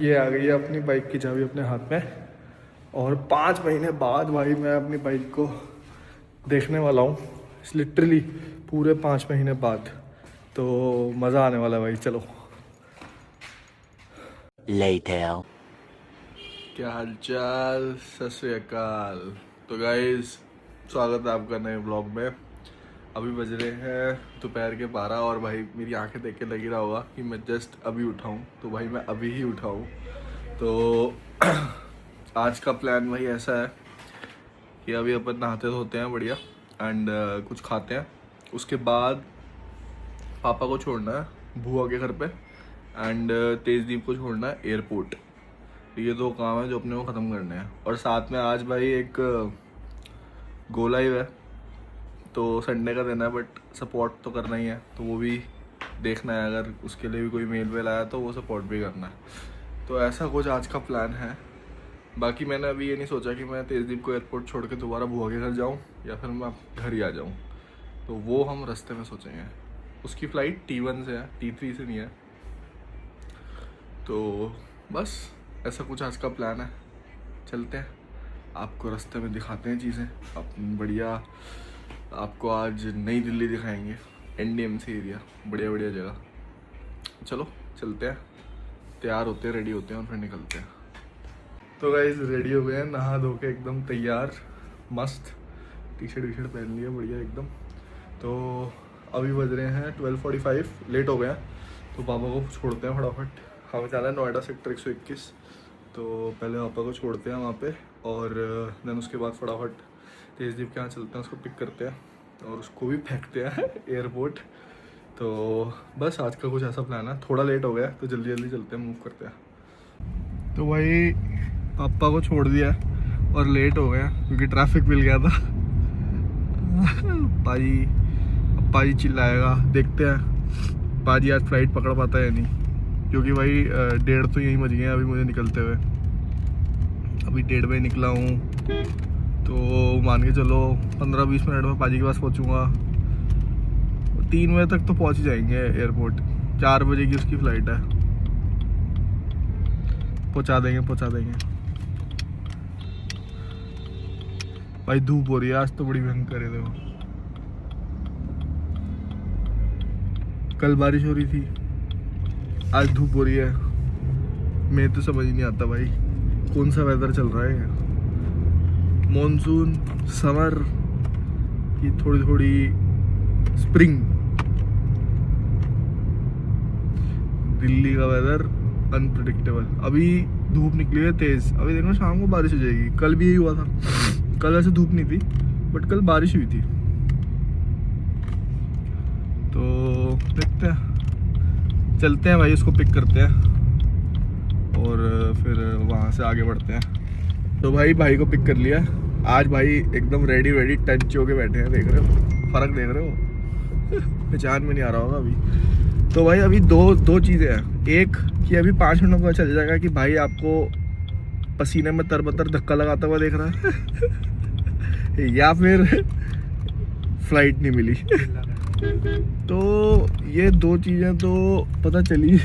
ये आ गई है अपनी बाइक की चाबी अपने हाथ में और 5 महीने बाद भाई मैं अपनी बाइक को देखने वाला हूँ। लिटरली पूरे 5 महीने बाद, तो मज़ा आने वाला है भाई। चलो Later. क्या हालचाल, सत श्री अकाल। तो गाइस स्वागत है आपका नए ब्लॉग में। अभी बज रहे हैं दोपहर के 12 और भाई मेरी आंखें देख के लग ही रहा होगा कि मैं जस्ट अभी उठाऊँ। तो भाई मैं अभी ही उठाऊँ। तो आज का प्लान भाई ऐसा है कि अभी अपन नहाते धोते हैं बढ़िया एंड कुछ खाते हैं। उसके बाद पापा को छोड़ना है बुआ के घर पे एंड तेजदीप को छोड़ना है एयरपोर्ट। ये 2 काम है जो अपने को ख़त्म करने हैं। और साथ में आज भाई एक गो लाइव है, तो संडे का दिन है बट सपोर्ट तो करना ही है, तो वो भी देखना है। अगर उसके लिए भी कोई मेल वेल आया तो वो सपोर्ट भी करना है। तो ऐसा कुछ आज का प्लान है। बाकी मैंने अभी ये नहीं सोचा कि मैं तेजदीप को एयरपोर्ट छोड़ के दोबारा बुआ के घर जाऊँ या फिर मैं घर ही आ जाऊँ, तो वो हम रास्ते में सोचेंगे। उसकी फ़्लाइट T1 से है, T3 से नहीं है। तो बस ऐसा कुछ आज का प्लान है। चलते हैं, आपको रास्ते में दिखाते हैं चीज़ें अपन बढ़िया। आपको आज नई दिल्ली दिखाएंगे, NDMC एरिया, बढ़िया बढ़िया जगह। चलो चलते हैं, तैयार होते हैं, रेडी होते हैं और फिर निकलते हैं। तो गाइस रेडी हो गए हैं, नहा धो के एकदम तैयार, मस्त टी शर्ट पहन लिया बढ़िया एकदम। तो अभी बज रहे हैं 12:45, लेट हो गया। तो पापा को छोड़ते हैं फटाफट। हमें जाना है नोएडा सेक्टर 121, तो पहले पापा को छोड़ते हैं वहाँ पे और देन उसके बाद फटाफट तेजदीप के यहाँ चलते हैं, उसको पिक करते हैं और उसको भी फेंकते हैं एयरपोर्ट। तो बस आज का कुछ ऐसा प्लान है। थोड़ा लेट हो गया तो जल्दी जल्दी चलते हैं, मूव करते हैं। तो भाई पापा को छोड़ दिया और लेट हो गया क्योंकि ट्रैफिक मिल गया था। पाजी चिल्लाएगा, देखते हैं पाजी आज फ्लाइट पकड़ पाता है या नहीं, क्योंकि भाई 1:30 तो यहीं बज गए हैं अभी मुझे निकलते हुए। अभी 1:30 बजे निकला हूँ तो मान के चलो 15-20 मिनट में पाजी के पास पहुँचूँगा। 3 बजे तक तो पहुँच ही जाएंगे एयरपोर्ट। 4 बजे की उसकी फ़्लाइट है, पहुँचा देंगे। भाई धूप हो रही है आज तो बड़ी भयंकर है। देखो कल बारिश हो रही थी, आज धूप हो रही है। मैं तो समझ ही नहीं आता भाई कौन सा वेदर चल रहा है। मॉनसून, समर की थोड़ी स्प्रिंग। दिल्ली का वेदर अनप्रेडिक्टेबल। अभी धूप निकली है तेज, अभी देखो शाम को बारिश हो जाएगी। कल भी यही हुआ था, कल ऐसे धूप नहीं थी बट कल बारिश हुई थी। तो देखते हैं, चलते हैं भाई, उसको पिक करते हैं और फिर वहाँ से आगे बढ़ते हैं। तो भाई को पिक कर लिया। आज भाई एकदम रेडी टंच होके बैठे हैं, देख रहे हो फर्क, देख रहे हो पहचान में नहीं आ रहा होगा अभी। तो भाई अभी दो चीज़ें हैं। एक कि अभी 5 मिनट में चल जाएगा कि भाई आपको पसीने में तरबतर धक्का लगाता हुआ देख रहा है या फिर फ्लाइट नहीं मिली। तो ये 2 चीज़ें तो पता चली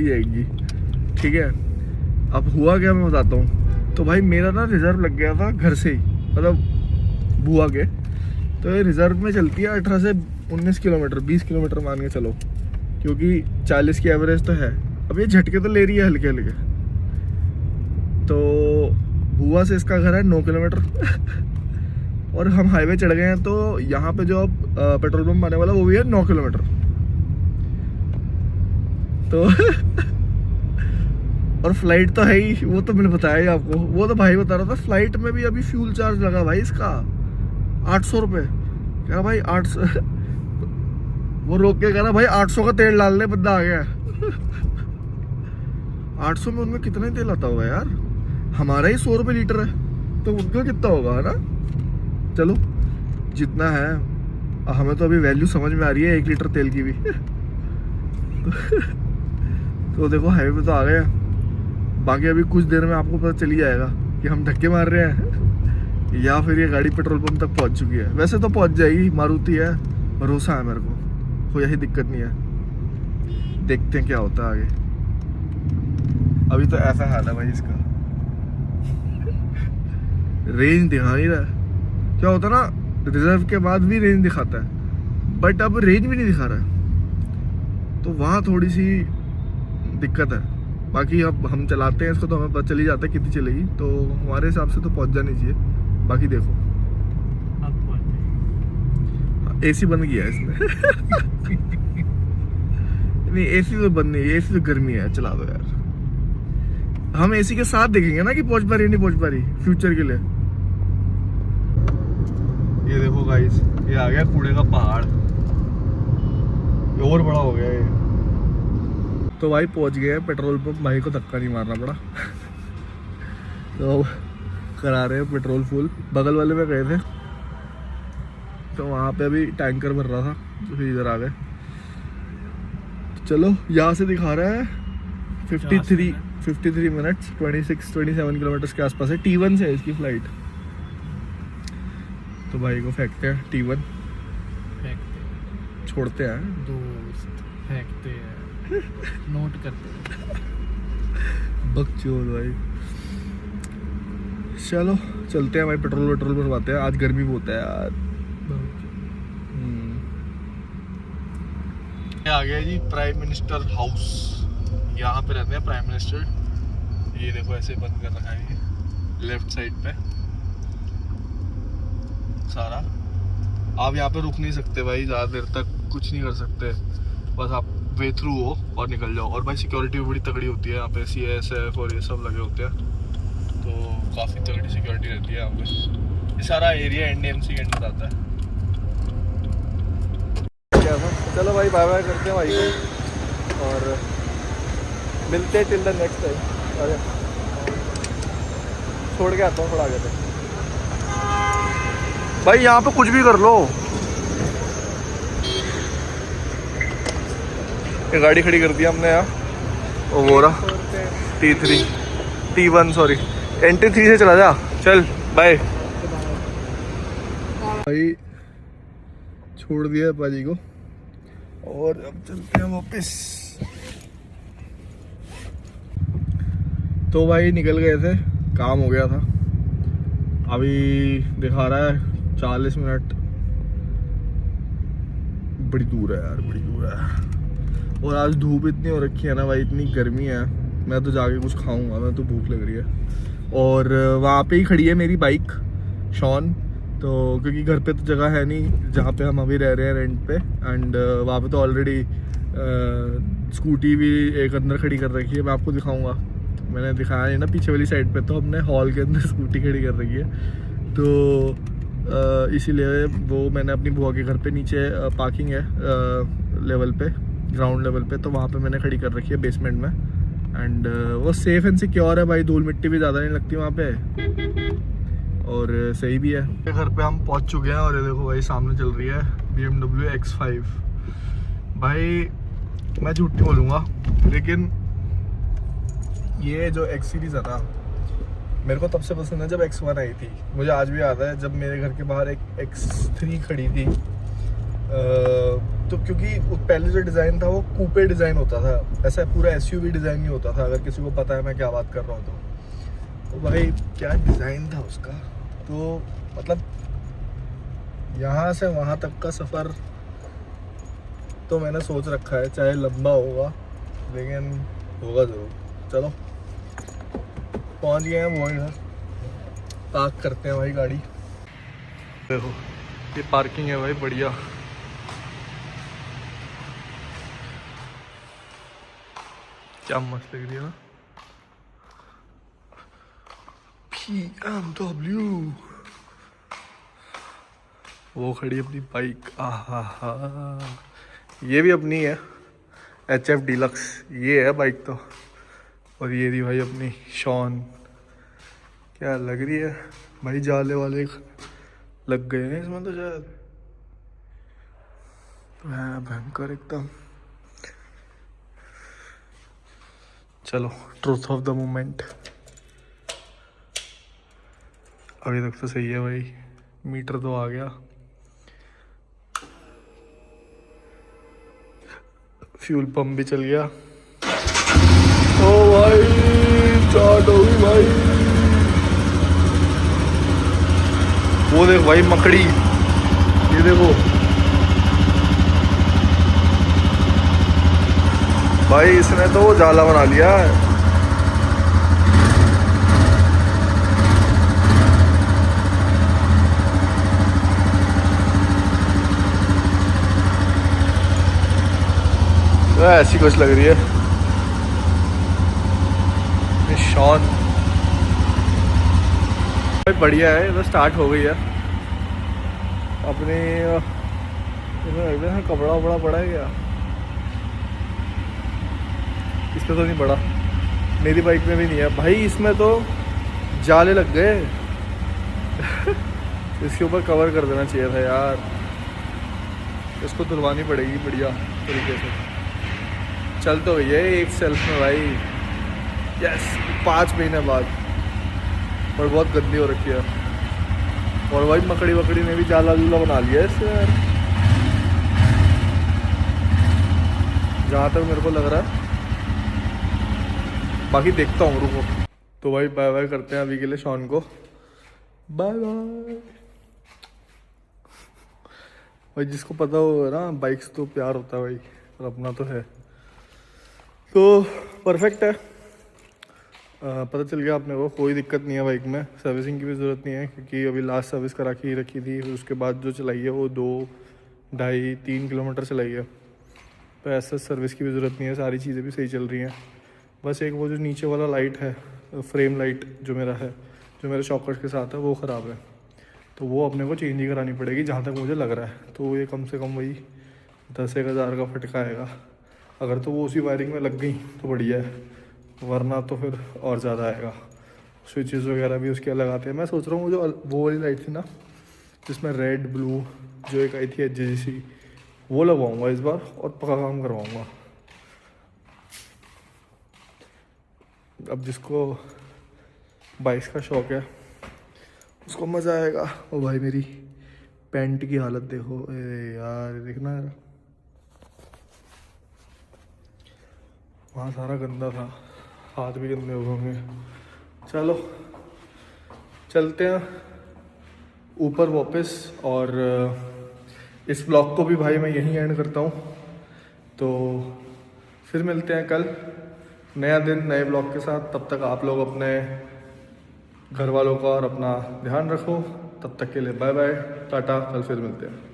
जाएंगी, ठीक है। अब हुआ क्या मैं बताता हूँ। तो भाई मेरा ना रिज़र्व लग गया था घर से ही, मतलब बुआ के। तो ये रिज़र्व में चलती है 18 से 19 किलोमीटर, 20 किलोमीटर मान के चलो, क्योंकि 40 की एवरेज तो है। अब ये झटके तो ले रही है हल्के हल्के। तो बुआ से इसका घर है 9 किलोमीटर और हम हाईवे चढ़ गए हैं। तो यहाँ पे जो अब पेट्रोल पंप आने वाला वो भी है 9 किलोमीटर। तो और फ्लाइट तो है ही, वो तो मैंने बताया ही आपको। वो तो भाई बता रहा था फ्लाइट में भी अभी फ्यूल चार्ज लगा भाई इसका 800 रुपये। क्या भाई 800 वो रोक के कह रहा भाई 800 का तेल डाल ले, बंदा आ गया। 800 में उनमें कितना ही तेल आता होगा यार, हमारा ही 100 रुपये लीटर है तो उनका कितना होगा, है ना। चलो जितना है, हमें तो अभी वैल्यू समझ में आ रही है 1 लीटर तेल की भी। तो देखो हाईवे पे तो आ गया। बाकी अभी कुछ देर में आपको पता चली जाएगा कि हम धक्के मार रहे हैं या फिर ये गाड़ी पेट्रोल पंप तक पहुंच चुकी है। वैसे तो पहुंच जाएगी, मारुति है, भरोसा है मेरे को, कोई यही दिक्कत नहीं है। देखते हैं क्या होता है आगे। अभी तो ऐसा हाल है भाई इसका, रेंज दिखा नहीं रहा। क्या होता ना, रिजर्व के बाद भी रेंज दिखाता है, बट अब रेंज भी नहीं दिखा रहा है, तो वहाँ थोड़ी सी दिक्कत है। बाकी अब हम चलाते हैं इसको तो हमें पता चल ही जाता है कितनी चलेगी, तो हमारे हिसाब से तो पहुँच जानी चाहिए। बाकी देखो एसी बंद किया है इसने नहीं एसी तो बंद नहीं, एसी तो गर्मी है, चला दो यार। हम एसी के साथ देखेंगे ना कि पहुंच पा रही नहीं पहुंच पा रही फ्यूचर के लिए। ये देखो गाइस, ये आ गया कूड़े का पहाड़, ये और बड़ा हो गया ये। तो भाई पहुंच गए हैं पेट्रोल पंप, भाई को धक्का नहीं मारना पड़ा तो करा रहे हैं पेट्रोल फुल। बगल वाले में गए थे तो वहाँ पे अभी टैंकर भर रहा था, तो फिर इधर आ गए। चलो यहाँ से दिखा रहा है 53 मिनट्स 27 किलोमीटर के आसपास है। T1 से है इसकी फ्लाइट। तो भाई को फेंकते हैं T1, छोड़ते हैं दोस्त, फेंकते हैं नोट करते हैं बकचोद भाई। चलो चलते हैं भाई, पेट्रोल भरवाते हैं। आज गर्मी बहुत है यार। आ गया जी प्राइम मिनिस्टर हाउस, यहाँ पे रहते हैं प्राइम मिनिस्टर। ये देखो ऐसे बंद कर रखा है ये लेफ्ट साइड पे सारा। आप यहाँ पे रुक नहीं सकते भाई, ज़्यादा देर तक कुछ नहीं कर सकते, बस आप वे थ्रू हो और निकल जाओ। और भाई सिक्योरिटी भी बड़ी तगड़ी होती है यहाँ पे, CSF और ये सब लगे होते हैं, तो काफ़ी तगड़ी सिक्योरिटी रहती है यहाँ पे। ये सारा एरिया NDMC के अंदर आता है। चलो भाई बाय बाय करते हैं भाई को और मिलते हैं टिल द नेक्स्ट टाइम। अरे छोड़ के आता हूँ थोड़ा आगे तक। भाई यहाँ पे कुछ भी कर लो। ये गाड़ी खड़ी कर दी हमने यहाँ, वो रहा T1 सॉरी NT3 से चला जा। चल बाय भाई, छोड़ दिया पाजी को और अब चलते हैं वापस। तो भाई निकल गए थे, काम हो गया था। अभी दिखा रहा है 40 मिनट। बड़ी दूर है यार, बड़ी दूर है। और आज धूप इतनी हो रखी है ना भाई, इतनी गर्मी है। मैं तो जाके कुछ खाऊंगा, मैं तो भूख लग रही है। और वहाँ पे ही खड़ी है मेरी बाइक शॉन, तो क्योंकि घर पे तो जगह है नहीं जहाँ पे हम अभी रह रहे हैं रेंट पे। एंड वहाँ पे तो ऑलरेडी स्कूटी भी एक अंदर खड़ी कर रखी है, मैं आपको दिखाऊंगा। मैंने दिखाया नहीं ना पीछे वाली साइड पे, तो हमने हॉल के अंदर स्कूटी खड़ी कर रखी है। तो इसीलिए वो मैंने अपनी बुआ के घर पे नीचे पार्किंग है लेवल पे, ग्राउंड लेवल पे, तो वहाँ पे मैंने खड़ी कर रखी है बेसमेंट में। एंड वो सेफ़ एंड सिक्योर है भाई, धूल मिट्टी भी ज़्यादा नहीं लगती वहाँ पे और सही भी है। घर पे हम पहुंच चुके हैं और ये देखो भाई सामने चल रही है BMW X5। भाई मैं झूठ नहीं बोलूँगा, लेकिन ये जो X सीरीज़ है ना, मेरे को तब से पसंद है जब X1 आई थी। मुझे आज भी याद है जब मेरे घर के बाहर एक X3 खड़ी थी, तो क्योंकि पहले जो डिज़ाइन था वो कूपे डिज़ाइन होता था, ऐसा पूरा SUV डिज़ाइन नहीं होता था, अगर किसी को पता है मैं क्या बात कर रहा हूँ तो भाई क्या डिज़ाइन था उसका। तो मतलब यहाँ से वहाँ तक का सफ़र तो मैंने सोच रखा है, चाहे लंबा होगा लेकिन होगा ज़रूर। चलो पहुँच गए हैं वो इधर, पार्क करते हैं भाई गाड़ी। देखो ये पार्किंग है भाई, बढ़िया। क्या मस्त लग रही है ना BMW। वो खड़ी अपनी बाइक, आहा हा, ये भी अपनी है HF Deluxe, ये है बाइक तो। और ये रही भाई अपनी शॉन, क्या लग रही है भाई, जाले वाले लग गए हैं इसमें तो शायद, भयंकर एकदम। चलो ट्रूथ ऑफ द मोमेंट। अभी तक तो सही है भाई, मीटर तो आ गया, फ्यूल पंप भी चल गया। ओ भाई वो देख भाई मकड़ी, ये देखो भाई, इसने तो जाला बना लिया है। तो ऐसी कुछ लग रही है निशान। भाई बढ़िया है, तो स्टार्ट हो गई है अपने। इसमें कपड़ा वपड़ा पड़ा है क्या? इसमें तो नहीं पड़ा, मेरी बाइक में भी नहीं है भाई। इसमें तो जाले लग गए। इसके ऊपर कवर कर देना चाहिए था यार। इसको धुलवानी पड़ेगी बढ़िया तरीके से। चल तो ये एक सेल्फ में भाई, यस 5 महीने बाद, और बहुत गंदी हो रखी है। और भाई मकड़ी वकड़ी ने भी जाला जूला बना लिया इससे यार, जहाँ तक मेरे को लग रहा है। बाकी देखता हूँ, रुको। तो भाई बाय बाय करते हैं अभी के लिए शॉन को, बाय बाय। भाई जिसको पता हो ना बाइक्स तो प्यार होता है भाई, और अपना तो है, तो परफेक्ट है। पता चल गया अपने को, कोई दिक्कत नहीं है बाइक में। सर्विसिंग की भी ज़रूरत नहीं है, क्योंकि अभी लास्ट सर्विस करा के ही रखी थी। उसके बाद जो चलाई है वो 2-2.5-3 किलोमीटर चलाई है, तो ऐसा सर्विस की भी ज़रूरत नहीं है। सारी चीज़ें भी सही चल रही हैं। बस एक वो जो नीचे वाला लाइट है, फ्रेम लाइट जो मेरा है, जो मेरे शॉकर्स के साथ है, वो ख़राब है, तो वो अपने को चेंज ही करानी पड़ेगी जहाँ तक मुझे लग रहा है। तो ये कम से कम वही 10-1 हज़ार का फटका आएगा। अगर तो वो उसी वायरिंग में लग गई तो बढ़िया है, वरना तो फिर और ज़्यादा आएगा। स्विचेस वगैरह भी उसके अलग आते हैं। मैं सोच रहा हूँ जो वो वाली लाइट थी ना, जिसमें रेड ब्लू जो एक आई थी HJC, वो लगवाऊँगा इस बार और पक्का काम करवाऊँगा। अब जिसको बाइक्स का शौक़ है उसको मज़ा आएगा। ओ भाई मेरी पैंट की हालत देखो, अरे यार देखना यार, वहाँ सारा गंदा था, हाथ भी गंदे हो होंगे। चलो चलते हैं ऊपर वापस, और इस ब्लॉग को भी भाई मैं यहीं एंड करता हूँ। तो फिर मिलते हैं कल, नया दिन नए ब्लॉग के साथ। तब तक आप लोग अपने घर वालों का और अपना ध्यान रखो। तब तक के लिए बाय बाय, टाटा, कल फिर मिलते हैं।